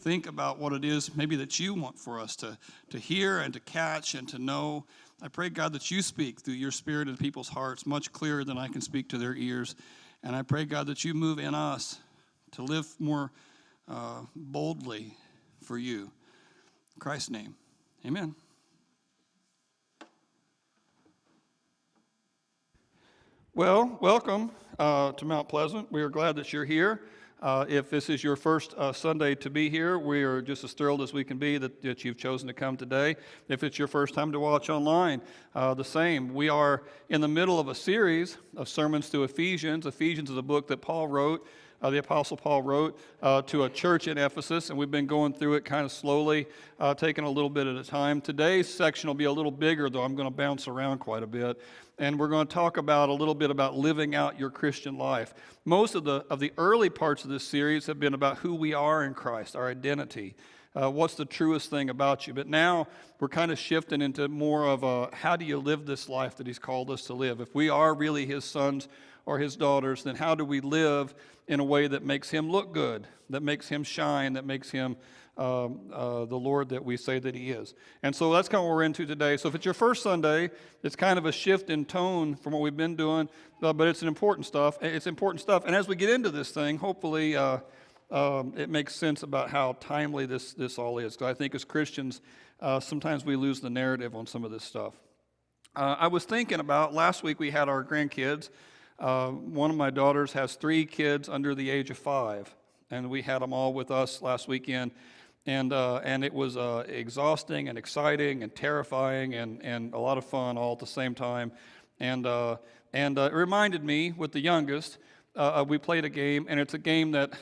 think about what it is maybe that you want for us to hear and to catch and to know. I pray, God, that you speak through your Spirit in people's hearts much clearer than I can speak to their ears. And I pray, God, that you move in us to live more boldly for you. In Christ's name, amen. Well, welcome to Mount Pleasant. We are glad that you're here. If this is your first Sunday to be here, we are just as thrilled as we can be that you've chosen to come today. If it's your first time to watch online, the same. We are in the middle of a series of sermons through Ephesians. Ephesians is a book that Paul wrote, the Apostle Paul wrote to a church in Ephesus, and we've been going through it kind of slowly, taking a little bit at a time. Today's section will be a little bigger, though I'm going to bounce around quite a bit. And we're going to talk about a little bit about living out your Christian life. Most of the early parts of this series have been about who we are in Christ, our identity. What's the truest thing about you? But now we're kind of shifting into more of a, how do you live this life that he's called us to live? If we are really his sons or his daughters, then how do we live in a way that makes him look good, that makes him shine, that makes him the Lord that we say that he is? And so that's kind of what we're into today. So if it's your first Sunday, it's kind of a shift in tone from what we've been doing, but it's important stuff. It's important stuff. And as we get into this thing, hopefully it makes sense about how timely this all is. Because I think as Christians, sometimes we lose the narrative on some of this stuff. I was thinking about, last week we had our grandkids. One of my daughters has 3 kids under the age of 5, and we had them all with us last weekend. And it was exhausting and exciting and terrifying and a lot of fun all at the same time. And it reminded me, with the youngest, we played a game, and it's a game that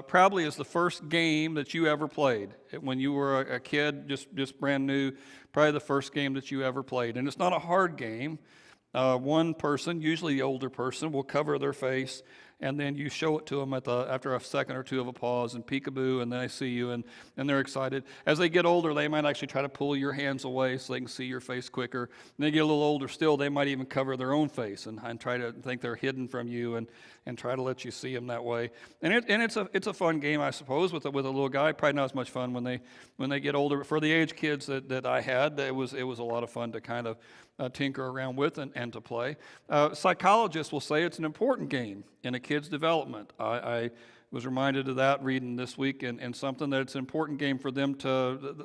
probably is the first game that you ever played. When you were a kid, just brand new, probably the first game that you ever played. And it's not a hard game. One person, usually the older person, will cover their face, and then you show it to them after a second or two of a pause, and peekaboo, and then they see you, and they're excited. As they get older, they might actually try to pull your hands away so they can see your face quicker. And they get a little older still, they might even cover their own face and try to think they're hidden from you and try to let you see them that way. And it's a fun game, I suppose, with a little guy. Probably not as much fun when they get older. But for the age kids that I had, it was a lot of fun to kind of tinker around with and to play. Psychologists will say it's an important game in a kid's development. I was reminded of that reading this week and something that it's an important game for them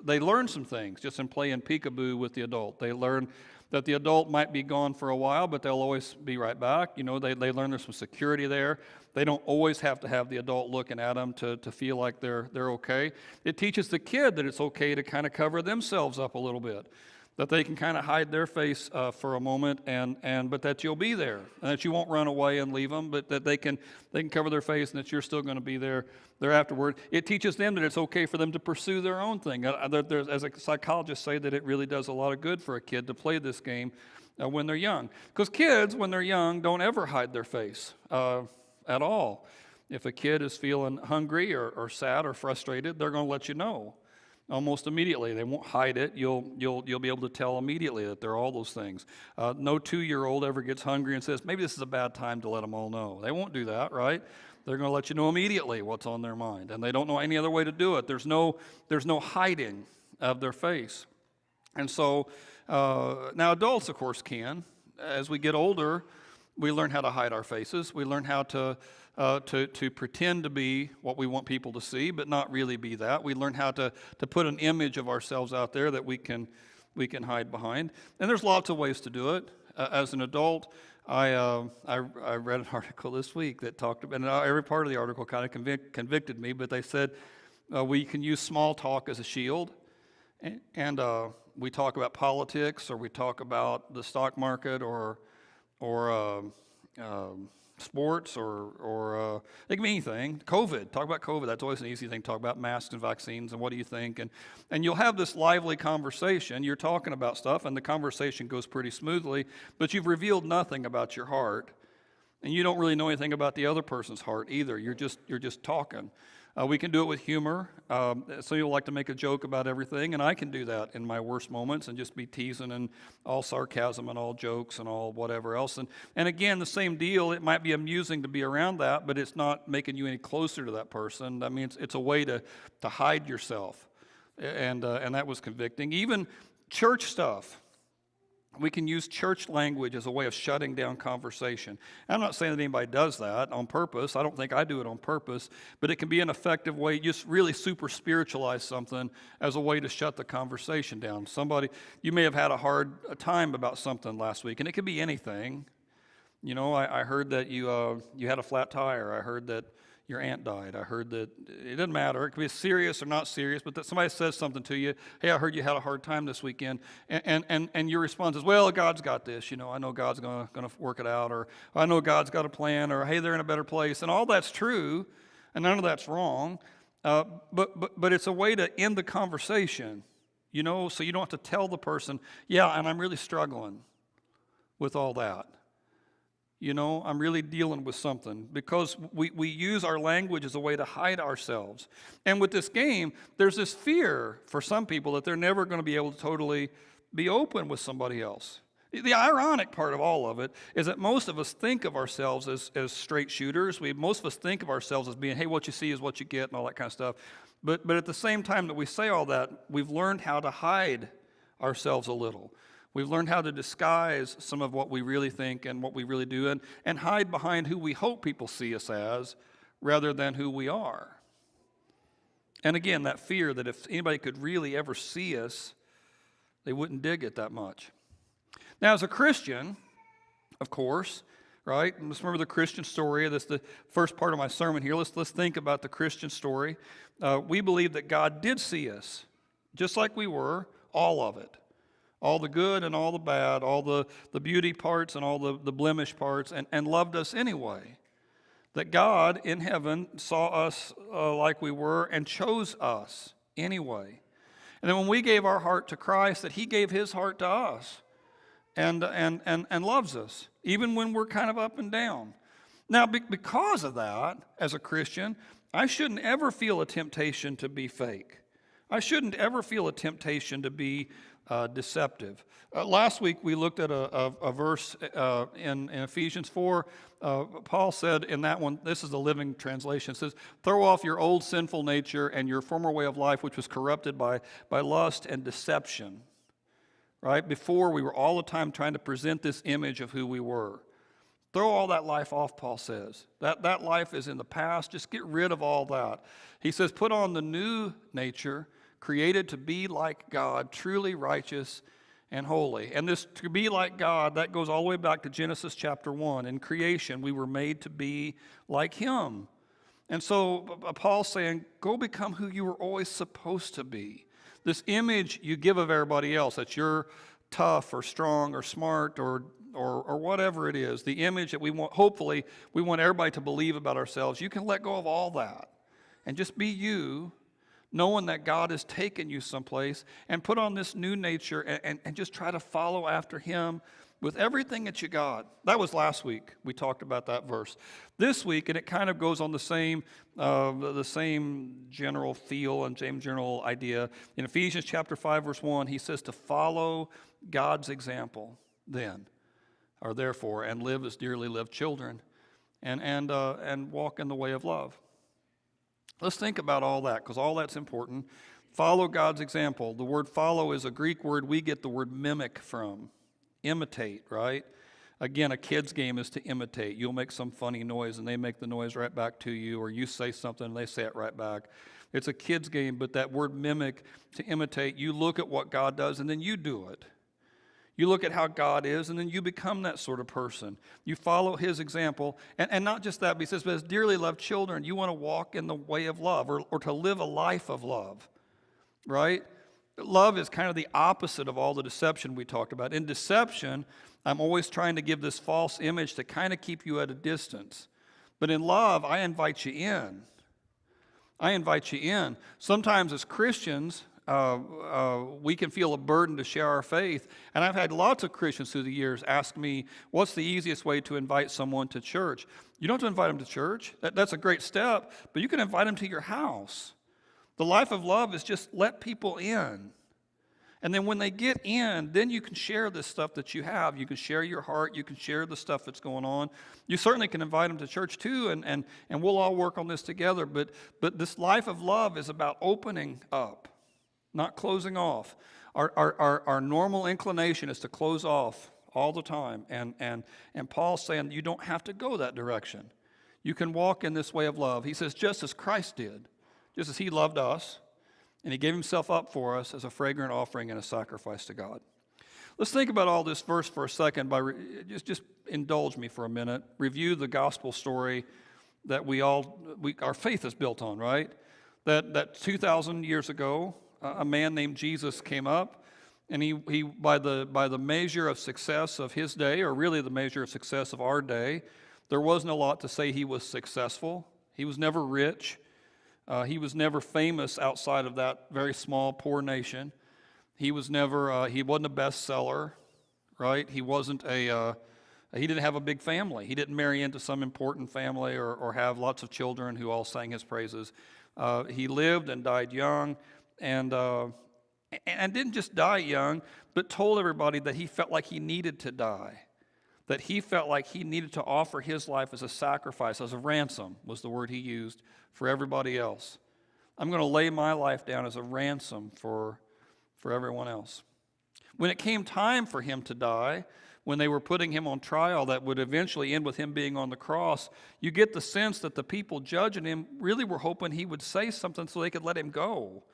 they learn some things just in playing peekaboo with the adult. They learn that the adult might be gone for a while, but they'll always be right back. You know, they learn there's some security there. They don't always have to have the adult looking at them to feel like they're okay. It teaches the kid that it's okay to kind of cover themselves up a little bit, that they can kind of hide their face for a moment, but that you'll be there, and that you won't run away and leave them, but that they can cover their face, and that you're still going to be there afterward. It teaches them that it's okay for them to pursue their own thing. As a psychologist say, that it really does a lot of good for a kid to play this game when they're young, because kids, when they're young, don't ever hide their face at all. If a kid is feeling hungry or sad or frustrated, they're going to let you know almost immediately. They won't hide it. You'll be able to tell immediately that they're all those things. No 2-year-old ever gets hungry and says, maybe this is a bad time to let them all know. They won't do that, right? They're going to let you know immediately what's on their mind, and they don't know any other way to do it. There's no hiding of their face. And so now adults, of course, can. As we get older, we learn how to hide our faces. We learn how to pretend to be what we want people to see, but not really be that. We learn how to put an image of ourselves out there that we can hide behind. And there's lots of ways to do it. As an adult, I read an article this week that talked about, and every part of the article kind of convicted me, but they said we can use small talk as a shield, and we talk about politics, or we talk about the stock market, or sports, or it can be anything. COVID, talk about COVID. That's always an easy thing to talk about, masks and vaccines, and what do you think? And you'll have this lively conversation. You're talking about stuff, and the conversation goes pretty smoothly, but you've revealed nothing about your heart, and you don't really know anything about the other person's heart either. You're just talking. We can do it with humor. Some people like to make a joke about everything, and I can do that in my worst moments and just be teasing and all sarcasm and all jokes and all whatever else. And again, the same deal. It might be amusing to be around that, but it's not making you any closer to that person. I mean, it's a way to hide yourself, and that was convicting. Even church stuff. We can use church language as a way of shutting down conversation. I'm not saying that anybody does that on purpose. I don't think I do it on purpose, but it can be an effective way. Just really super spiritualize something as a way to shut the conversation down. You may have had a hard time about something last week, and it could be anything. You know, I heard that you had a flat tire. I heard that your aunt died. I heard that it doesn't matter. It could be serious or not serious, but that somebody says something to you. Hey, I heard you had a hard time this weekend, and your response is, well, God's got this. You know, I know God's going to work it out, or I know God's got a plan, or hey, they're in a better place, and all that's true, and none of that's wrong. But it's a way to end the conversation. You know, so you don't have to tell the person, yeah, and I'm really struggling with all that. You know, I'm really dealing with something, because we use our language as a way to hide ourselves. And with this game, there's this fear for some people that they're never going to be able to totally be open with somebody else. The ironic part of all of it is that most of us think of ourselves as straight shooters. Most of us think of ourselves as being, hey, what you see is what you get and all that kind of stuff. But at the same time that we say all that, we've learned how to hide ourselves a little. We've learned how to disguise some of what we really think and what we really do, and hide behind who we hope people see us as rather than who we are. And again, that fear that if anybody could really ever see us, they wouldn't dig it that much. Now, as a Christian, of course, right? Let's remember the Christian story. That's the first part of my sermon here. Let's think about the Christian story. We believe that God did see us, just like we were, all of it. All the good and all the bad, all the beauty parts and all the blemish parts, and loved us anyway. That God in heaven saw us like we were and chose us anyway. And then when we gave our heart to Christ, that He gave His heart to us and loves us, even when we're kind of up and down. Now, because of that, as a Christian, I shouldn't ever feel a temptation to be fake. I shouldn't ever feel a temptation to be deceptive. Last week we looked at a verse in Ephesians 4. Paul said in that one, this is the Living Translation, it says, throw off your old sinful nature and your former way of life, which was corrupted by lust and deception. Right? Before, we were all the time trying to present this image of who we were. Throw all that life off, Paul says. That life is in the past. Just get rid of all that. He says, put on the new nature, created to be like God, truly righteous and holy. And this to be like God, that goes all the way back to Genesis chapter 1. In creation, we were made to be like Him. And so Paul's saying, go become who you were always supposed to be. This image you give of everybody else, that you're tough or strong or smart or whatever it is, the image that we want, hopefully, we want everybody to believe about ourselves. You can let go of all that and just be you, knowing that God has taken you someplace, and put on this new nature and just try to follow after Him with everything that you got. That was last week. We talked about that verse. This week, and it kind of goes on the same general feel and same general idea. In Ephesians chapter 5, verse 1, he says to follow God's example then, or therefore, and live as dearly lived children, and walk in the way of love. Let's think about all that, because all that's important. Follow God's example. The word follow is a Greek word we get the word mimic from. Imitate, right? Again, a kid's game is to imitate. You'll make some funny noise, and they make the noise right back to you, or you say something, and they say it right back. It's a kid's game, but that word mimic, to imitate, you look at what God does, and then you do it. You look at how God is, and then you become that sort of person. You follow His example. And not just that, but he says, but as dearly loved children, you want to walk in the way of love, or to live a life of love, right? Love is kind of the opposite of all the deception we talked about. In deception, I'm always trying to give this false image to kind of keep you at a distance. But in love, I invite you in. I invite you in. Sometimes as Christians, we can feel a burden to share our faith. And I've had lots of Christians through the years ask me, what's the easiest way to invite someone to church? You don't have to invite them to church. That's a great step, but you can invite them to your house. The life of love is just let people in. And then when they get in, then you can share this stuff that you have. You can share your heart. You can share the stuff that's going on. You certainly can invite them to church too, and we'll all work on this together. But this life of love is about opening up, not closing off. Our normal inclination is to close off all the time. And Paul's saying you don't have to go that direction. You can walk in this way of love. He says, just as Christ did, just as he loved us, and he gave himself up for us as a fragrant offering and a sacrifice to God. Let's think about all this verse for a second. Just indulge me for a minute. Review the gospel story that our faith is built on, right? That 2,000 years ago, a man named Jesus came up, and he by the measure of success of his day, or really the measure of success of our day, there wasn't a lot to say he was successful. He was never rich. He was never famous outside of that very small, poor nation. He was never. He wasn't a bestseller, right? He wasn't a. He didn't have a big family. He didn't marry into some important family or have lots of children who all sang his praises. He lived and died young, and didn't just die young, but told everybody that he felt like he needed to die, that he felt like he needed to offer his life as a sacrifice, as a ransom was the word he used for everybody else. I'm going to lay my life down as a ransom for everyone else. When it came time for him to die, when they were putting him on trial that would eventually end with him being on the cross, you get the sense that the people judging him really were hoping he would say something so they could let him go.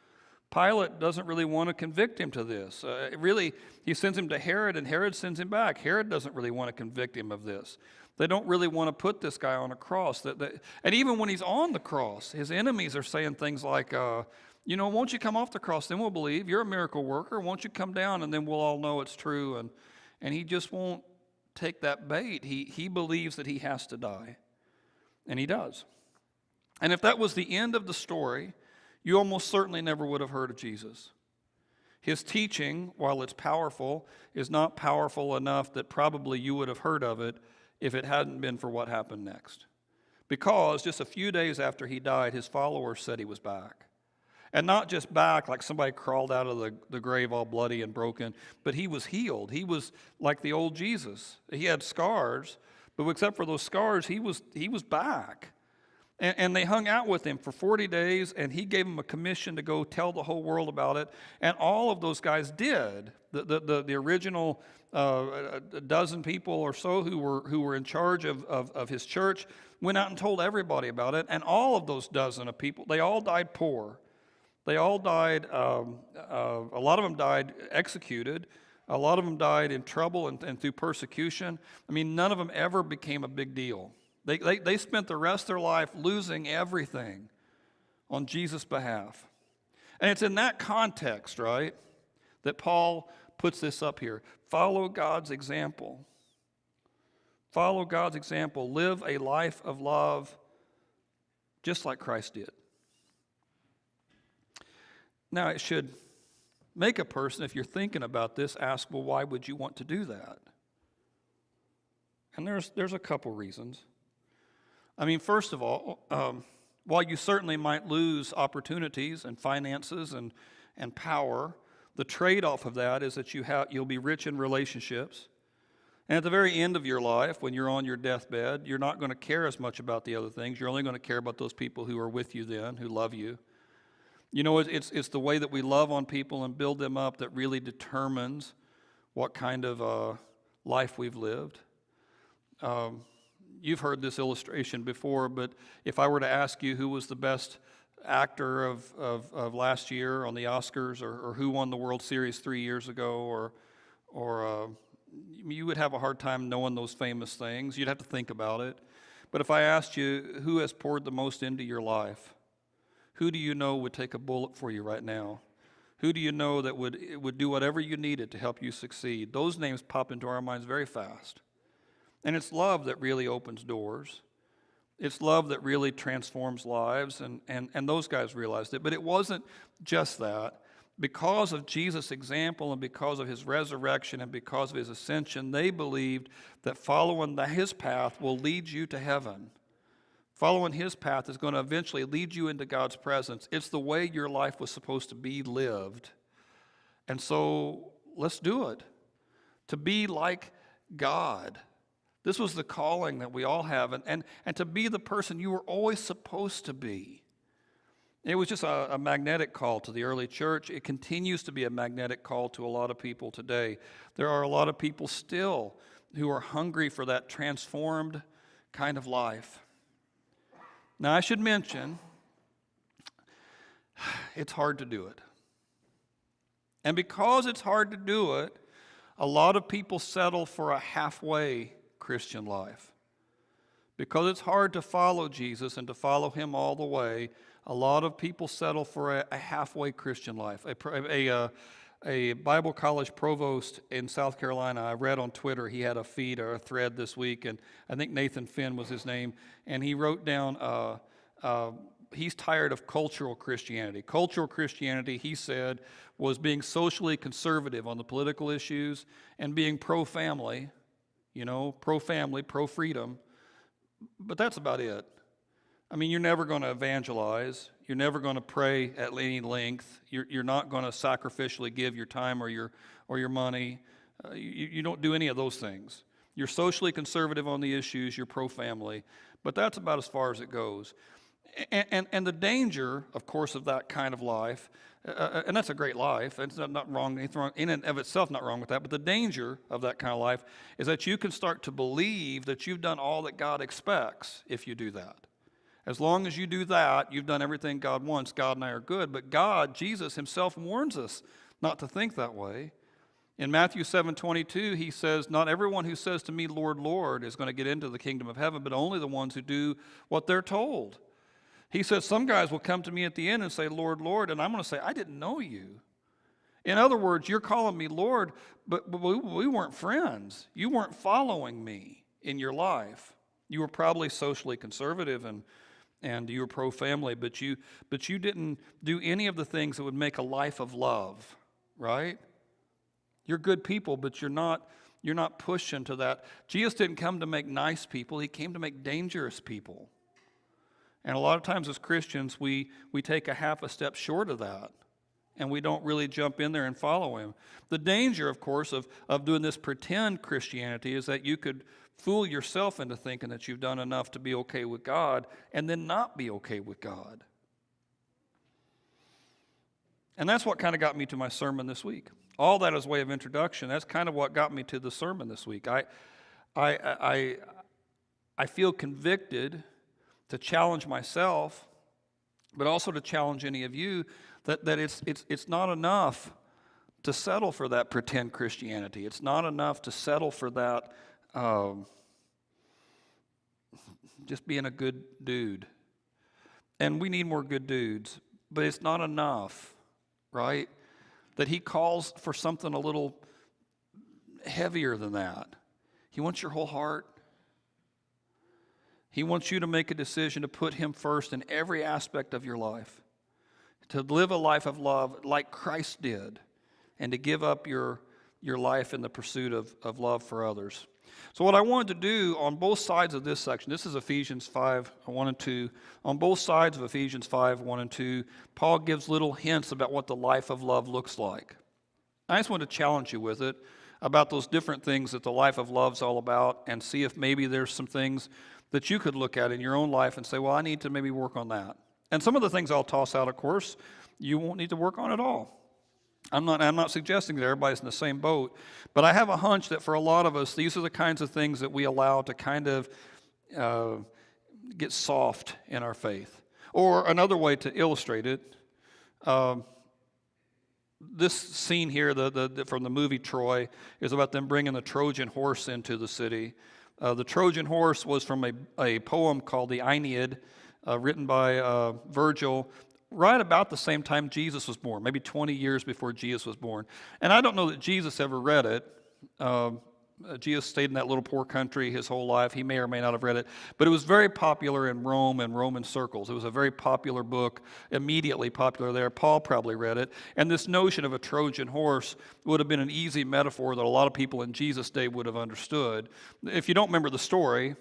Pilate doesn't really want to convict him to this. Really, he sends him to Herod, and Herod sends him back. Herod doesn't really want to convict him of this. They don't really want to put this guy on a cross. And even when he's on the cross, his enemies are saying things like, won't you come off the cross, then we'll believe. You're a miracle worker. Won't you come down, and then we'll all know it's true. And he just won't take that bait. He believes that he has to die, and he does. And if that was the end of the story, you almost certainly never would have heard of Jesus. His teaching, while it's powerful, is not powerful enough that probably you would have heard of it if it hadn't been for what happened next. Because just a few days after he died, his followers said he was back. And not just back like somebody crawled out of the grave all bloody and broken, but he was healed. He was like the old Jesus. He had scars, but except for those scars, he was back. And they hung out with him for 40 days, and he gave them a commission to go tell the whole world about it. And all of those guys did. The original dozen people or so who were in charge of his church went out and told everybody about it. And all of those dozen of people, they all died poor. They all died, a lot of them died executed. A lot of them died in trouble and through persecution. I mean, none of them ever became a big deal. They spent the rest of their life losing everything on Jesus' behalf. And it's in that context, right, that Paul puts this up here. Follow God's example. Follow God's example. Live a life of love just like Christ did. Now, it should make a person, if you're thinking about this, ask, well, why would you want to do that? And there's a couple reasons. I mean, first of all, while you certainly might lose opportunities and finances and power, the trade-off of that is that you'll be rich in relationships. And at the very end of your life, when you're on your deathbed, you're not going to care as much about the other things. You're only going to care about those people who are with you then, who love you. You know, it's the way that we love on people and build them up that really determines what kind of life we've lived. You've heard this illustration before, but if I were to ask you who was the best actor of last year on the Oscars, or who won the World Series 3 years ago, or you would have a hard time knowing those famous things. You'd have to think about it. But if I asked you who has poured the most into your life, who do you know would take a bullet for you right now? Who do you know that would do whatever you needed to help you succeed? Those names pop into our minds very fast. And it's love that really opens doors. It's love that really transforms lives, and those guys realized it. But it wasn't just that. because of Jesus' example and because of his resurrection and because of his ascension, they believed that following his path will lead you to heaven. Following his path is going to eventually lead you into God's presence. It's the way your life was supposed to be lived. And so let's do it. To be like God. This was the calling that we all have. And to be the person you were always supposed to be. It was just a magnetic call to the early church. It continues to be a magnetic call to a lot of people today. There are a lot of people still who are hungry for that transformed kind of life. Now, I should mention, it's hard to do it. And because it's hard to do it, a lot of people settle for a halfway Christian life. Because it's hard to follow Jesus and to follow him all the way, a lot of people settle for a halfway Christian life. A Bible college provost in South Carolina, I read on Twitter, he had a feed or a thread this week, and I think Nathan Finn was his name, and he wrote down, he's tired of cultural Christianity. Cultural Christianity, he said, was being socially conservative on the political issues and being pro-family, pro-family, pro-freedom, but that's about it. I mean, you're never going to evangelize. You're never going to pray at any length. You're not going to sacrificially give your time or your money. You don't do any of those things. You're socially conservative on the issues. You're pro-family. But that's about as far as it goes. And the danger, of course, of that kind of life, and that's a great life. It's not wrong. Anything wrong in and of itself, not wrong with that. But the danger of that kind of life is that you can start to believe that you've done all that God expects if you do that. As long as you do that, you've done everything God wants. God and I are good. But God, Jesus himself, warns us not to think that way. In Matthew 7:22, he says, "Not everyone who says to me, 'Lord, Lord,' is going to get into the kingdom of heaven, but only the ones who do what they're told." He says, some guys will come to me at the end and say, "Lord, Lord," and I'm going to say, "I didn't know you." In other words, you're calling me Lord, but we weren't friends. You weren't following me in your life. You were probably socially conservative and you were pro-family, but you didn't do any of the things that would make a life of love, right? You're good people, but you're not pushing to that. Jesus didn't come to make nice people. He came to make dangerous people. And a lot of times as Christians, we take a half a step short of that, and we don't really jump in there and follow him. The danger, of course, of doing this pretend Christianity is that you could fool yourself into thinking that you've done enough to be okay with God and then not be okay with God. And that's what kind of got me to my sermon this week. All that as way of introduction. That's kind of what got me to the sermon this week. I feel convicted to challenge myself, but also to challenge any of you that it's not enough to settle for that pretend Christianity. It's not enough to settle for that just being a good dude. And we need more good dudes, but it's not enough, right? That he calls for something a little heavier than that. He wants your whole heart. He wants you to make a decision to put him first in every aspect of your life, to live a life of love like Christ did, and to give up your life in the pursuit of love for others. So what I wanted to do on both sides of this section, this is Ephesians 5, 1 and 2. On both sides of Ephesians 5, 1 and 2, Paul gives little hints about what the life of love looks like. I just want to challenge you with it, about those different things that the life of love is all about, and see if maybe there's some things that you could look at in your own life and say, well, I need to maybe work on that. And some of the things I'll toss out, of course, you won't need to work on at all. I'm not suggesting that everybody's in the same boat, but I have a hunch that for a lot of us, these are the kinds of things that we allow to kind of get soft in our faith. Or another way to illustrate it, this scene here from the movie Troy is about them bringing the Trojan horse into the city. The Trojan horse was from a poem called the Aeneid, written by Virgil, right about the same time Jesus was born, maybe 20 years before Jesus was born. And I don't know that Jesus ever read it, Jesus stayed in that little poor country his whole life. He may or may not have read it, but it was very popular in Rome and Roman circles. It was a very popular book, immediately popular there. Paul probably read it. And this notion of a Trojan horse would have been an easy metaphor that a lot of people in Jesus' day would have understood. If you don't remember the story,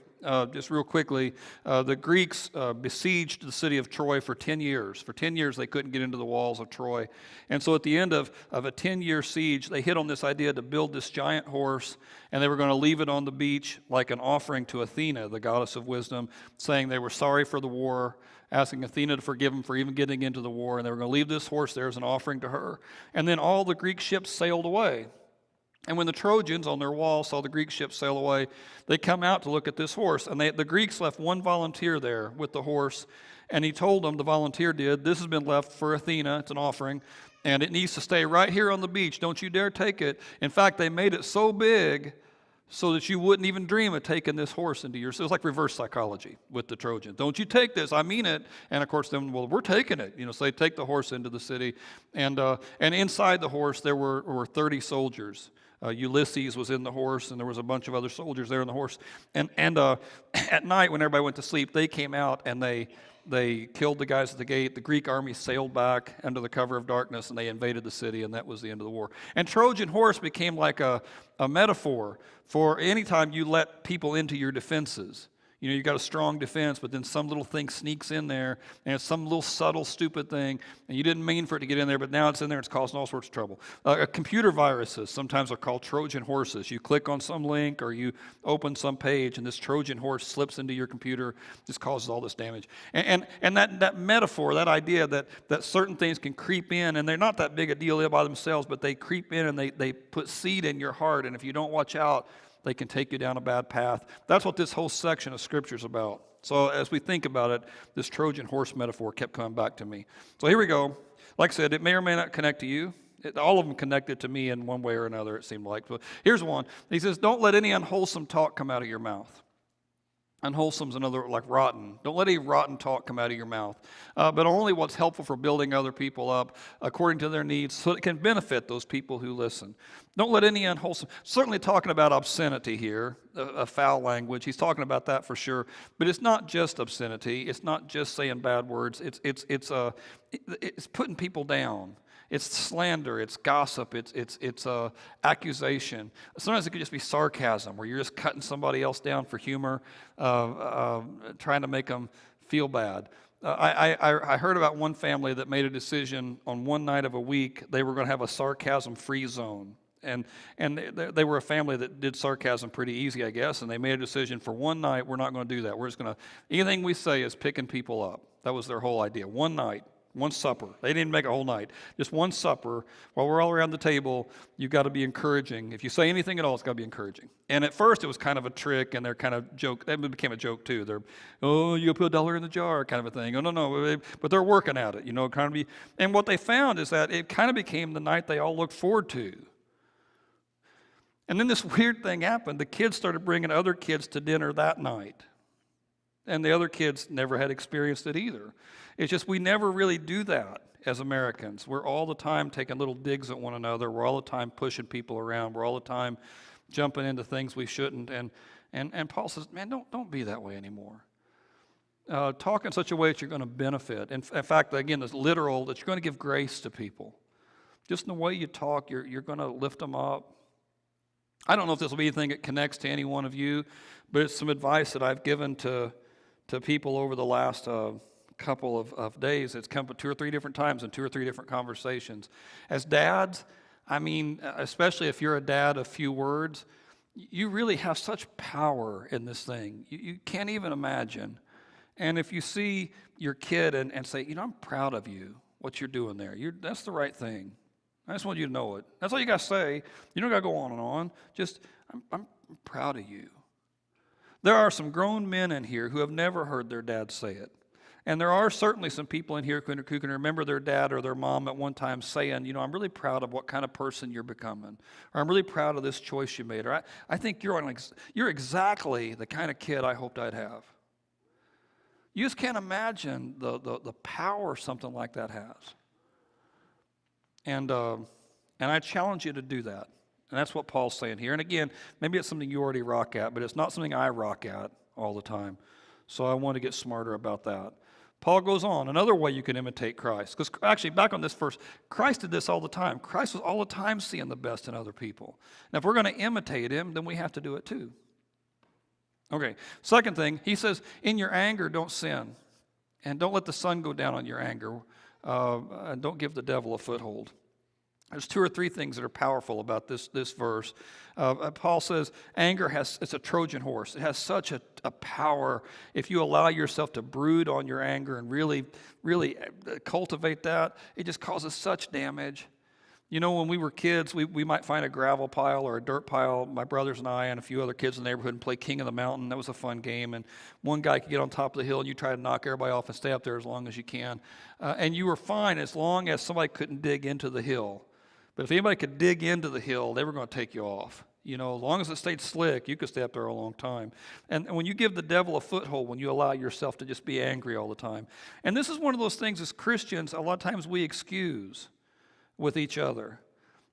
just real quickly, the Greeks besieged the city of Troy for 10 years. For 10 years, they couldn't get into the walls of Troy. And so at the end of a 10-year siege, they hit on this idea to build this giant horse, and they were going to leave it on the beach like an offering to Athena, the goddess of wisdom, saying they were sorry for the war, asking Athena to forgive them for even getting into the war, and they were going to leave this horse there as an offering to her. And then all the Greek ships sailed away. And when the Trojans on their wall saw the Greek ships sail away, they come out to look at this horse. And the Greeks left one volunteer there with the horse. And he told them, the volunteer did, this has been left for Athena. It's an offering. And it needs to stay right here on the beach. Don't you dare take it. In fact, they made it so big so that you wouldn't even dream of taking this horse into your... So it was like reverse psychology with the Trojans. Don't you take this. I mean it. And of course, then, well, we're taking it. So they take the horse into the city. And inside the horse, there were 30 soldiers. Ulysses was in the horse, and there was a bunch of other soldiers there in the horse. And at night, when everybody went to sleep, they came out and they killed the guys at the gate. The Greek army sailed back under the cover of darkness, and they invaded the city, and that was the end of the war. And Trojan horse became like a metaphor for any time you let people into your defenses. You got a strong defense, but then some little thing sneaks in there, and it's some little subtle, stupid thing, and you didn't mean for it to get in there, but now it's in there, and it's causing all sorts of trouble. Computer viruses sometimes are called Trojan horses. You click on some link, or you open some page, and this Trojan horse slips into your computer, just causes all this damage. And that metaphor, that idea that certain things can creep in, and they're not that big a deal by themselves, but they creep in, and they put seed in your heart, and if you don't watch out, they can take you down a bad path. That's what this whole section of Scripture is about. So as we think about it, this Trojan horse metaphor kept coming back to me. So here we go. Like I said, it may or may not connect to you. All of them connected to me in one way or another, it seemed like. But here's one. He says, don't let any unwholesome talk come out of your mouth. Unwholesome is another, like rotten. Don't let any rotten talk come out of your mouth, but only what's helpful for building other people up according to their needs so it can benefit those people who listen. Don't let any unwholesome, certainly talking about obscenity here, a foul language. He's talking about that for sure, but it's not just obscenity. It's not just saying bad words. It's putting people down. It's slander, it's gossip, it's accusation. Sometimes it could just be sarcasm, where you're just cutting somebody else down for humor, trying to make them feel bad. I heard about one family that made a decision on one night of a week, they were going to have a sarcasm-free zone. And they were a family that did sarcasm pretty easy, I guess, and they made a decision for one night, we're not going to do that. We're just going to, anything we say is picking people up. That was their whole idea. One night. One supper. They didn't make a whole night. Just one supper. While we're all around the table, you've got to be encouraging. If you say anything at all, it's got to be encouraging. And at first, it was kind of a trick, and they're kind of joke. It became a joke, too. They're, you put $1 in the jar kind of a thing. Oh, no. But they're working at it, kind of be. And what they found is that it kind of became the night they all looked forward to. And then this weird thing happened. The kids started bringing other kids to dinner that night. And the other kids never had experienced it either. It's just we never really do that as Americans. We're all the time taking little digs at one another. We're all the time pushing people around. We're all the time jumping into things we shouldn't. And Paul says, man, don't be that way anymore. Talk in such a way that you're going to benefit. In fact, again, it's literal, that you're going to give grace to people. Just in the way you talk, you're going to lift them up. I don't know if this will be anything that connects to any one of you, but it's some advice that I've given to people over the last couple of days. It's come 2 or 3 different times in 2 or 3 different conversations. As dads, I mean, especially if you're a dad of few words, you really have such power in this thing. You can't even imagine. And if you see your kid and say, I'm proud of you, what you're doing there. That's the right thing. I just want you to know it. That's all you got to say. You don't got to go on and on. Just, I'm proud of you. There are some grown men in here who have never heard their dad say it. And there are certainly some people in here who can remember their dad or their mom at one time saying, I'm really proud of what kind of person you're becoming. Or I'm really proud of this choice you made. Or I think you're exactly the kind of kid I hoped I'd have. You just can't imagine the power something like that has. And I challenge you to do that. And that's what Paul's saying here. And again, maybe it's something you already rock at, but it's not something I rock at all the time. So I want to get smarter about that. Paul goes on, another way you can imitate Christ. Because actually, back on this verse, Christ did this all the time. Christ was all the time seeing the best in other people. And if we're going to imitate him, then we have to do it too. Okay, second thing, he says, in your anger, don't sin. And don't let the sun go down on your anger. And don't give the devil a foothold. There's two or three things that are powerful about this verse. Paul says anger it's a Trojan horse. It has such a power. If you allow yourself to brood on your anger and really, really cultivate that, it just causes such damage. You know, when we were kids, we might find a gravel pile or a dirt pile, my brothers and I and a few other kids in the neighborhood, and play King of the Mountain. That was a fun game. And one guy could get on top of the hill, and you try to knock everybody off and stay up there as long as you can. And you were fine as long as somebody couldn't dig into the hill. But if anybody could dig into the hill, they were going to take you off. You know, as long as it stayed slick, you could stay up there a long time. And when you give the devil a foothold, when you allow yourself to just be angry all the time. And this is one of those things as Christians, a lot of times we excuse with each other.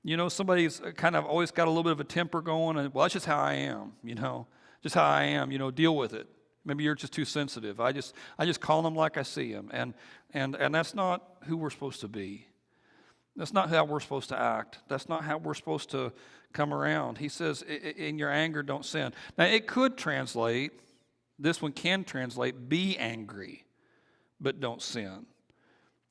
You know, somebody's kind of always got a little bit of a temper going, and, well, that's just how I am, you know. Just how I am, you know, deal with it. Maybe you're just too sensitive. I just call them like I see them. And that's not who we're supposed to be. That's not how we're supposed to act. That's not how we're supposed to come around. He says, in your anger, don't sin. Now, it could translate, this one can translate, be angry, but don't sin.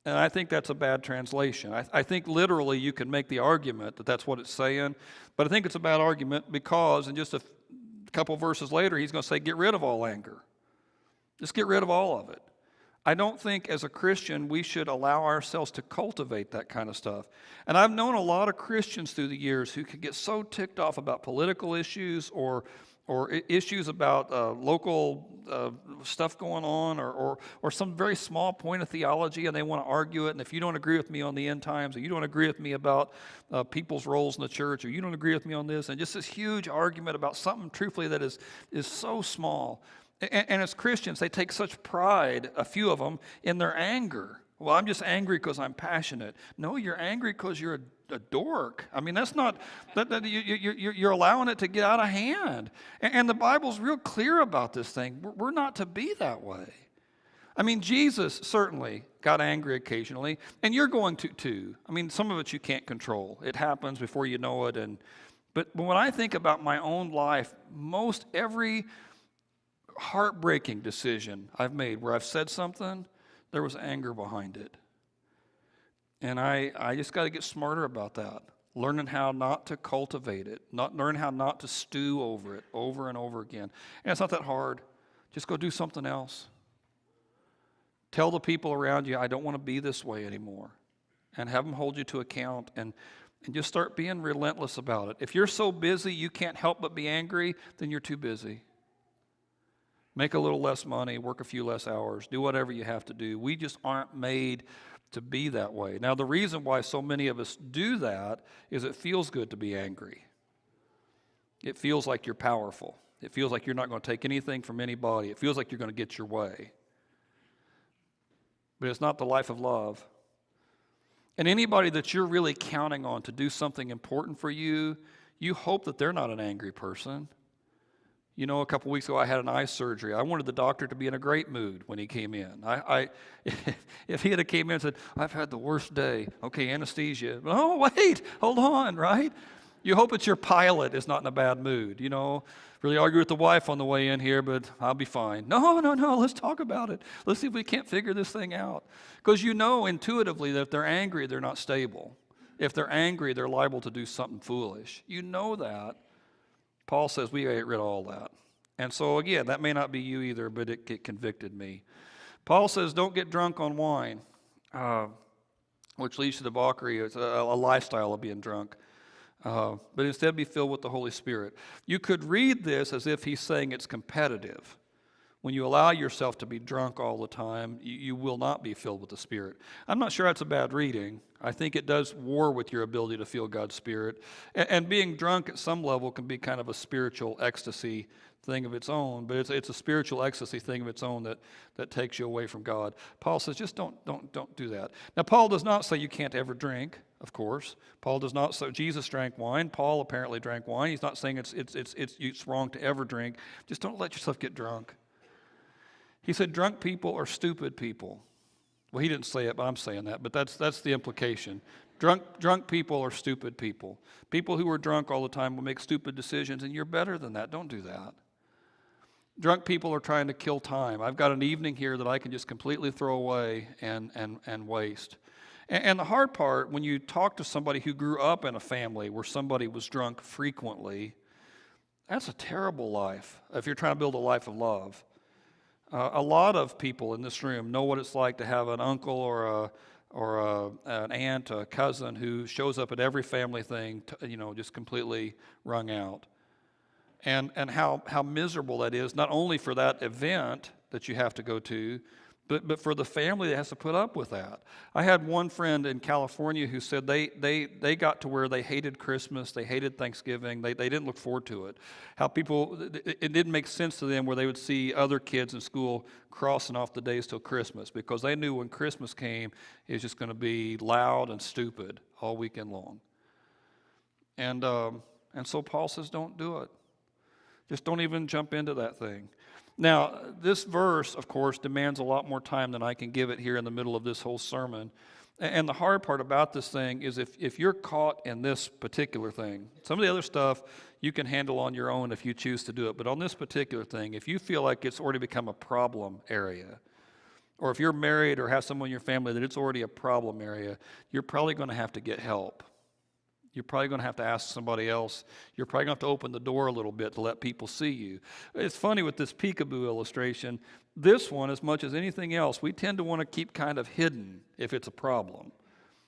And I think that's a bad translation. I think literally you can make the argument that that's what it's saying, but I think it's a bad argument because in just a couple verses later, he's going to say, get rid of all anger. Just get rid of all of it. I don't think as a Christian we should allow ourselves to cultivate that kind of stuff. And I've known a lot of Christians through the years who could get so ticked off about political issues or issues about local stuff going on or some very small point of theology, and they want to argue it. And if you don't agree with me on the end times, or you don't agree with me about people's roles in the church, or you don't agree with me on this, and just this huge argument about something truthfully that is so small. And as Christians, they take such pride, a few of them, in their anger. Well, I'm just angry because I'm passionate. No, you're angry because you're a dork. I mean, that's not, you're allowing it to get out of hand. And the Bible's real clear about this thing. We're not to be that way. I mean, Jesus certainly got angry occasionally, and you're going to too. I mean, some of it you can't control. It happens before you know it. But when I think about my own life, most every heartbreaking decision I've made where I've said something, there was anger behind it. And I just got to get smarter about that. Learning how not to cultivate it, learn how not to stew over it over and over again. And it's not that hard. Just go do something else. Tell the people around you, I don't want to be this way anymore. And have them hold you to account and just start being relentless about it. If you're so busy you can't help but be angry, then you're too busy. Make a little less money, work a few less hours, do whatever you have to do. We just aren't made to be that way. Now, the reason why so many of us do that is it feels good to be angry. It feels like you're powerful. It feels like you're not going to take anything from anybody. It feels like you're going to get your way. But it's not the life of love. And anybody that you're really counting on to do something important for you, you hope that they're not an angry person. You know, a couple weeks ago I had an eye surgery. I wanted the doctor to be in a great mood when he came in. If he had came in and said, I've had the worst day. Okay, anesthesia. Oh, wait, hold on, right? You hope it's your pilot is not in a bad mood. You know, really argue with the wife on the way in here, but I'll be fine. No, let's talk about it. Let's see if we can't figure this thing out. Because you know intuitively that if they're angry, they're not stable. If they're angry, they're liable to do something foolish. You know that. Paul says we get rid of all that. And so again, that may not be you either, but it convicted me. Paul says don't get drunk on wine, which leads to debauchery. It's a lifestyle of being drunk. But instead be filled with the Holy Spirit. You could read this as if he's saying it's competitive. When you allow yourself to be drunk all the time, you will not be filled with the Spirit. I'm not sure that's a bad reading. I think it does war with your ability to feel God's Spirit. And being drunk at some level can be kind of a spiritual ecstasy thing of its own, but it's a spiritual ecstasy thing of its own that takes you away from God. Paul says just don't do that. Now, Paul does not say you can't ever drink. of course. Paul does not say Jesus drank wine. Paul apparently drank wine. He's not saying it's wrong to ever drink. Just don't let yourself get drunk. He said drunk people are stupid people. Well, he didn't say it, but I'm saying that. But that's the implication. Drunk people are stupid people. People who are drunk all the time will make stupid decisions, and you're better than that. Don't do that. Drunk people are trying to kill time. I've got an evening here that I can just completely throw away and waste. And the hard part, when you talk to somebody who grew up in a family where somebody was drunk frequently, that's a terrible life if you're trying to build a life of love. A lot of people in this room know what it's like to have an uncle or an aunt, a cousin who shows up at every family thing, just completely wrung out. And how miserable that is, not only for that event that you have to go to, but for the family that has to put up with that. I had one friend in California who said they got to where they hated Christmas, they hated Thanksgiving, they didn't look forward to it. How it didn't make sense to them where they would see other kids in school crossing off the days till Christmas, because they knew when Christmas came, it was just going to be loud and stupid all weekend long. And so Paul says, don't do it. Just don't even jump into that thing. Now, this verse, of course, demands a lot more time than I can give it here in the middle of this whole sermon. And the hard part about this thing is if you're caught in this particular thing, some of the other stuff you can handle on your own if you choose to do it. But on this particular thing, if you feel like it's already become a problem area, or if you're married or have someone in your family that it's already a problem area, you're probably going to have to get help. You're probably going to have to ask somebody else. You're probably going to have to open the door a little bit to let people see you. It's funny with this peekaboo illustration. This one, as much as anything else, we tend to want to keep kind of hidden if it's a problem.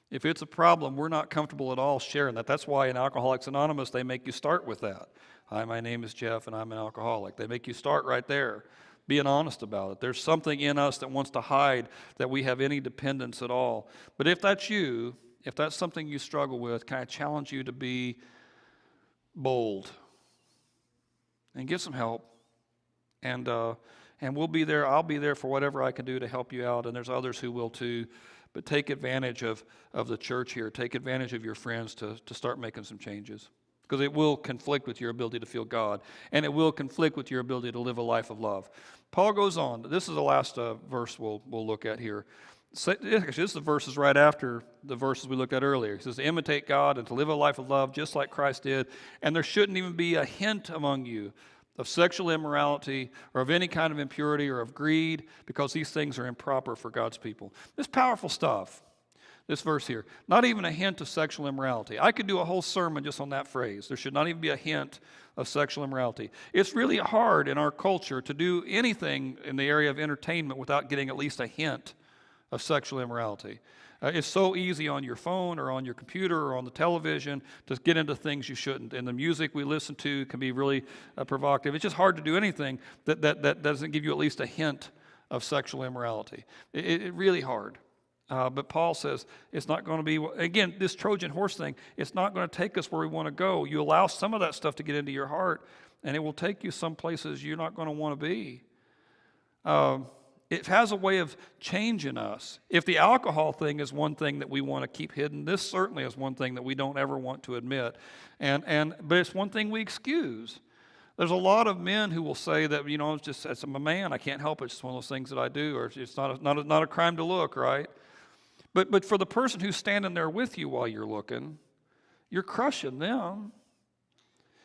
If it's a problem, we're not comfortable at all sharing that. That's why in Alcoholics Anonymous, they make you start with that. Hi, my name is Jeff, and I'm an alcoholic. They make you start right there, being honest about it. There's something in us that wants to hide that we have any dependence at all. But if that's you, if that's something you struggle with, can I challenge you to be bold and get some help? And we'll be there. I'll be there for whatever I can do to help you out, and there's others who will too. But take advantage of the church here. Take advantage of your friends to start making some changes, because it will conflict with your ability to feel God, and it will conflict with your ability to live a life of love. Paul goes on. This is the last verse we'll look at here. This is the verses right after the verses we looked at earlier. He says to imitate God and to live a life of love just like Christ did. And there shouldn't even be a hint among you of sexual immorality or of any kind of impurity or of greed, because these things are improper for God's people. This powerful stuff, this verse here, not even a hint of sexual immorality. I could do a whole sermon just on that phrase. There should not even be a hint of sexual immorality. It's really hard in our culture to do anything in the area of entertainment without getting at least a hint of sexual immorality. It's so easy on your phone or on your computer or on the television to get into things you shouldn't. And the music we listen to can be really provocative. It's just hard to do anything that doesn't give you at least a hint of sexual immorality. It's really hard. But Paul says it's not going to be, again, this Trojan horse thing, it's not going to take us where we want to go. You allow some of that stuff to get into your heart, and it will take you some places you're not going to want to be. It has a way of changing us. If the alcohol thing is one thing that we want to keep hidden, this certainly is one thing that we don't ever want to admit. But it's one thing we excuse. There's a lot of men who will say that, I'm a man, I can't help it. It's just one of those things that I do, or it's not a crime to look, right? But for the person who's standing there with you while you're looking, you're crushing them.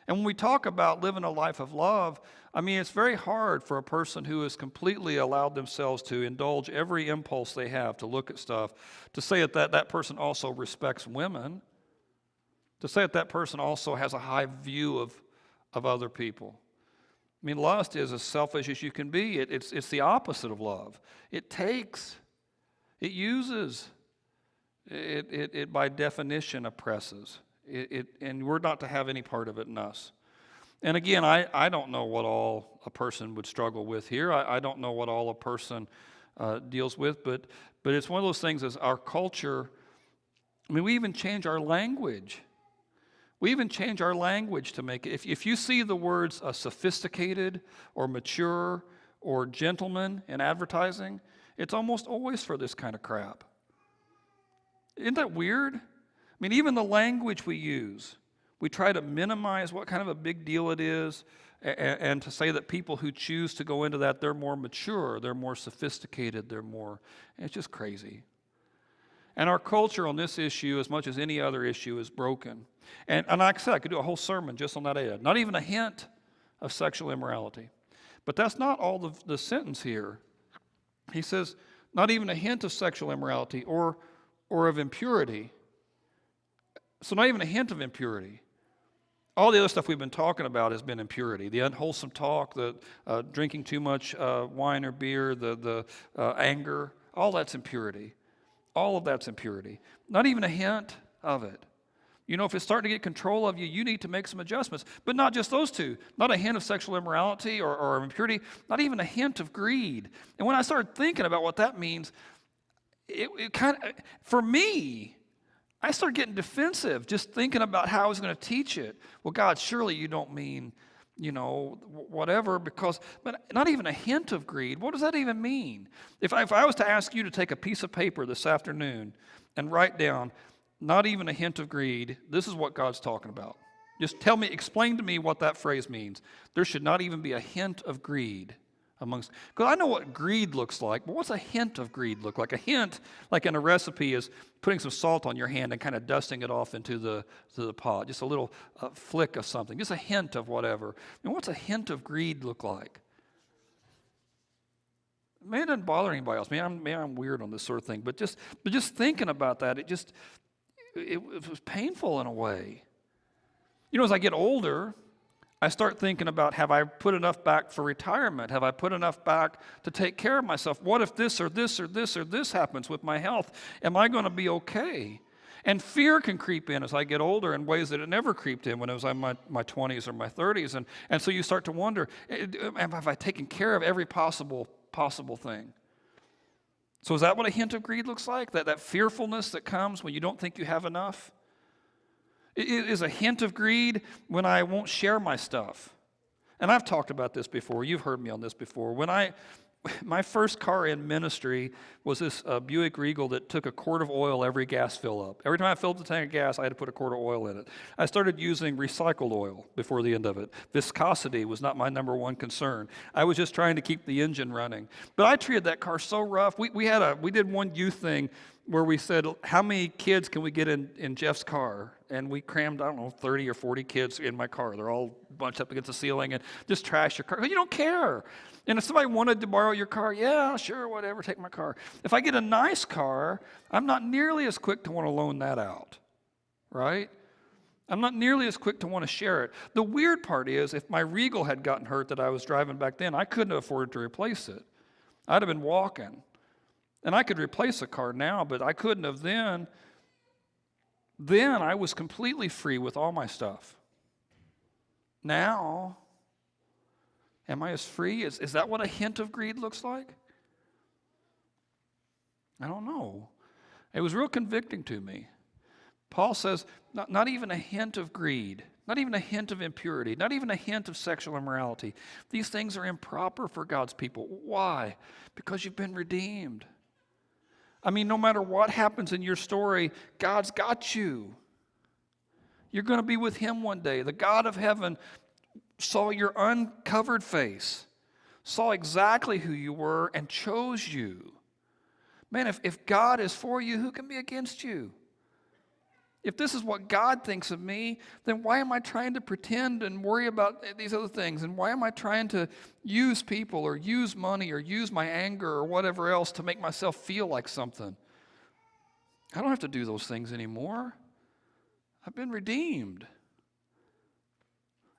And when we talk about living a life of love, it's very hard for a person who has completely allowed themselves to indulge every impulse they have to look at stuff, to say that person also respects women, to say that person also has a high view of other people. Lust is as selfish as you can be. It's the opposite of love. It takes, it uses, it by definition oppresses. And we're not to have any part of it in us. And again, I don't know what all a person would struggle with here. I don't know what all a person deals with, but it's one of those things as our culture, we even change our language. We even change our language to make it. If you see the words sophisticated or mature or gentleman in advertising, it's almost always for this kind of crap. Isn't that weird? I mean, even the language we use, we try to minimize what kind of a big deal it is, and to say that people who choose to go into that, they're more mature, they're more sophisticated, it's just crazy. And our culture on this issue, as much as any other issue, is broken. And like I said, I could do a whole sermon just on that area. Not even a hint of sexual immorality. But that's not all the sentence here. He says, not even a hint of sexual immorality or of impurity. So not even a hint of impurity. All the other stuff we've been talking about has been impurity. The unwholesome talk, the drinking too much wine or beer, the anger, all that's impurity. All of that's impurity. Not even a hint of it. You know, if it's starting to get control of you, you need to make some adjustments. But not just those two. Not a hint of sexual immorality or impurity. Not even a hint of greed. And when I started thinking about what that means, it kind of, for me, I started getting defensive just thinking about how I was going to teach it. Well, God, surely you don't mean, whatever, but not even a hint of greed. What does that even mean? If I was to ask you to take a piece of paper this afternoon and write down, not even a hint of greed, this is what God's talking about. Just explain to me what that phrase means. There should not even be a hint of greed amongst, because I know what greed looks like, but what's a hint of greed look like? A hint, like in a recipe, is putting some salt on your hand and kind of dusting it off into the pot. Just a little flick of something, just a hint of whatever. And what's a hint of greed look like? Maybe it doesn't bother anybody else. Maybe I'm weird on this sort of thing, but just thinking about that, it was painful in a way. As I get older, I start thinking about, have I put enough back for retirement? Have I put enough back to take care of myself? What if this or this or this or this happens with my health? Am I going to be okay? And fear can creep in as I get older in ways that it never creeped in when I was in my 20s or my 30s. And so you start to wonder, have I taken care of every possible thing? So is that what a hint of greed looks like? That fearfulness that comes when you don't think you have enough? It is a hint of greed when I won't share my stuff. And I've talked about this before. You've heard me on this before. My first car in ministry was this Buick Regal that took a quart of oil every gas fill up. Every time I filled the tank of gas, I had to put a quart of oil in it. I started using recycled oil before the end of it. Viscosity was not my number one concern. I was just trying to keep the engine running. But I treated that car so rough. We did one youth thing where we said, how many kids can we get in Jeff's car? And we crammed, 30 or 40 kids in my car. They're all bunched up against the ceiling and just trash your car. But you don't care. And if somebody wanted to borrow your car, yeah, sure, whatever, take my car. If I get a nice car, I'm not nearly as quick to want to loan that out, right? I'm not nearly as quick to want to share it. The weird part is, if my Regal had gotten hurt that I was driving back then, I couldn't have afforded to replace it. I'd have been walking. And I could replace a car now, but I couldn't have then. Then I was completely free with all my stuff. Now, am I as free? Is that what a hint of greed looks like? I don't know. It was real convicting to me. Paul says, not even a hint of greed, not even a hint of impurity, not even a hint of sexual immorality. These things are improper for God's people. Why? Because you've been redeemed. I mean, no matter what happens in your story, God's got you. You're going to be with Him one day. The God of heaven saw your uncovered face, saw exactly who you were, and chose you. Man, if God is for you, who can be against you? If this is what God thinks of me, then why am I trying to pretend and worry about these other things? And why am I trying to use people or use money or use my anger or whatever else to make myself feel like something? I don't have to do those things anymore. I've been redeemed.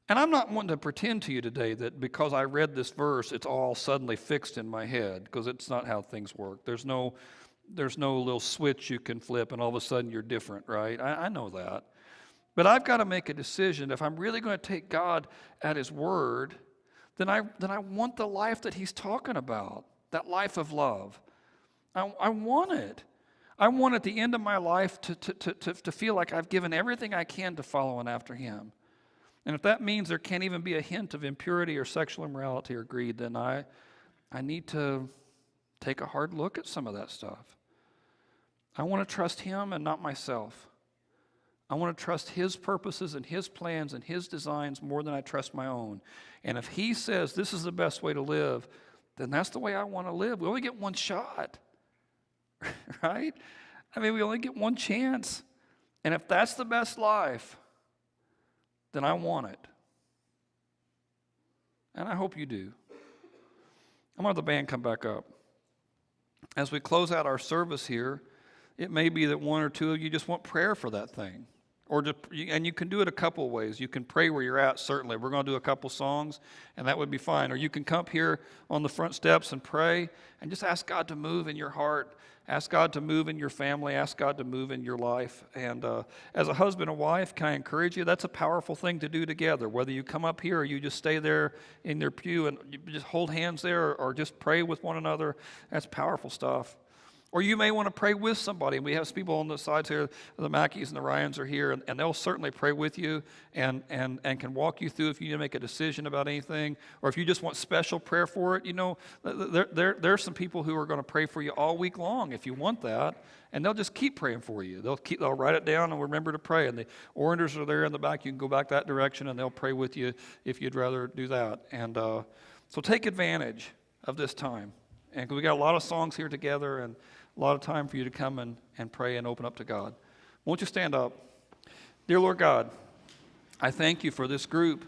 And I'm not wanting to pretend to you today that because I read this verse, it's all suddenly fixed in my head, because it's not how things work. There's no little switch you can flip and all of a sudden you're different, right? I know that. But I've got to make a decision. If I'm really going to take God at His word, then I want the life that He's talking about, that life of love. I want it. I want at the end of my life to feel like I've given everything I can to following after Him. And if that means there can't even be a hint of impurity or sexual immorality or greed, then I need to take a hard look at some of that stuff. I want to trust Him and not myself. I want to trust His purposes and His plans and His designs more than I trust my own. And if He says this is the best way to live, then that's the way I want to live. We only get one shot, right? I mean, we only get one chance. And if that's the best life, then I want it. And I hope you do. I'm going to have the band come back up. As we close out our service here, it may be that one or two of you just want prayer for that thing. And you can do it a couple of ways. You can pray where you're at, certainly. We're going to do a couple songs, and that would be fine. Or you can come up here on the front steps and pray and just ask God to move in your heart. Ask God to move in your family. Ask God to move in your life. And as a husband and wife, can I encourage you? That's a powerful thing to do together. Whether you come up here or you just stay there in their pew and you just hold hands there or just pray with one another, that's powerful stuff. Or you may want to pray with somebody. We have some people on the sides here, the Mackeys and the Ryans are here, and they'll certainly pray with you and can walk you through if you need to make a decision about anything. Or if you just want special prayer for it, there's some people who are going to pray for you all week long if you want that, and they'll just keep praying for you. They'll write it down and remember to pray. And the orators are there in the back. You can go back that direction, and they'll pray with you if you'd rather do that. And so take advantage of this time. And we got a lot of songs here together and a lot of time for you to come and pray and open up to God. Won't you stand up? Dear Lord God, I thank you for this group.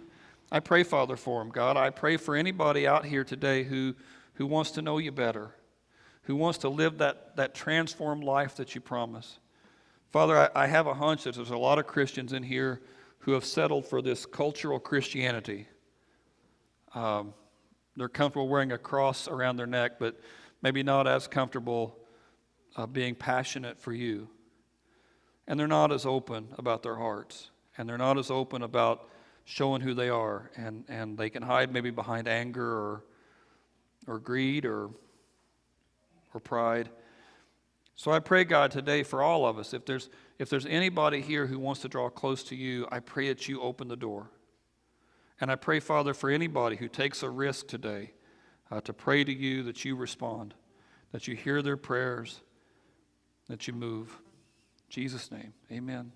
I pray, Father, for them, God. I pray for anybody out here today who wants to know you better, who wants to live that transformed life that you promise. Father, I have a hunch that there's a lot of Christians in here who have settled for this cultural Christianity. They're comfortable wearing a cross around their neck, but maybe not as comfortable being passionate for you. And they're not as open about their hearts. And they're not as open about showing who they are. And they can hide maybe behind anger or greed or pride. So I pray, God, today for all of us, if there's anybody here who wants to draw close to you, I pray that you open the door. And I pray, Father, for anybody who takes a risk today to pray to you, that you respond, that you hear their prayers, that you move. In Jesus' name, amen.